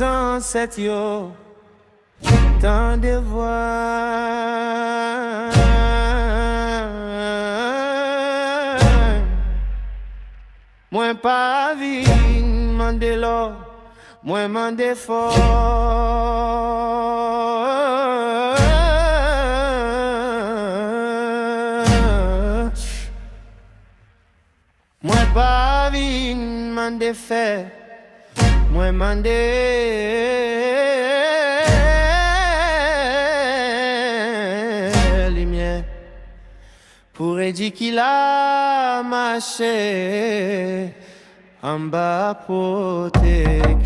ancêtres yo, tant de voix. Moi pas vie mandé l'or, moi mandé fort. Moi pas vie mandé fait, moi mandé lumière. Pourrait dire qu'il a marché en bas protection.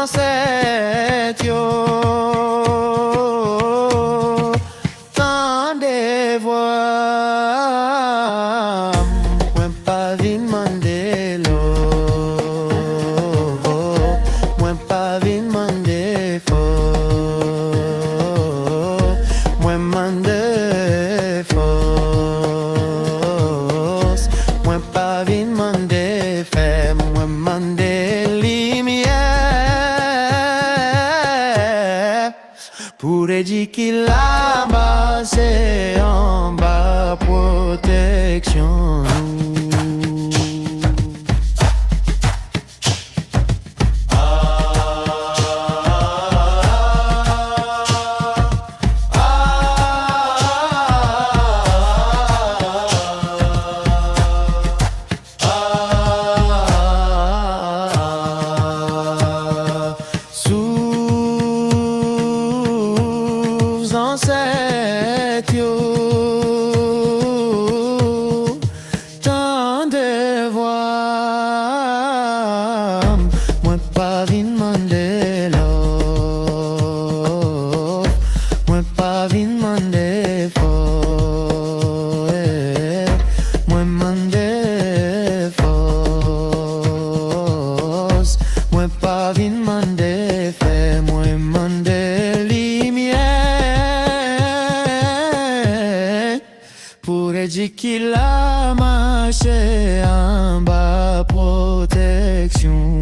Ancêtres yo, tant de voix, moi pas vin demander l'eau, moi pas vin demander fort, moi demander force, moi pas vin demander fait, moi demander pourrait dire qu'il a marché en bas protection. Ancêtres yo, tant de voix, moi pas vin demander l'or, moi pas vin demander fort, moi demander force, moi pas vin demander fait, moi demander pourrait dire qu'il a marché en bas protection.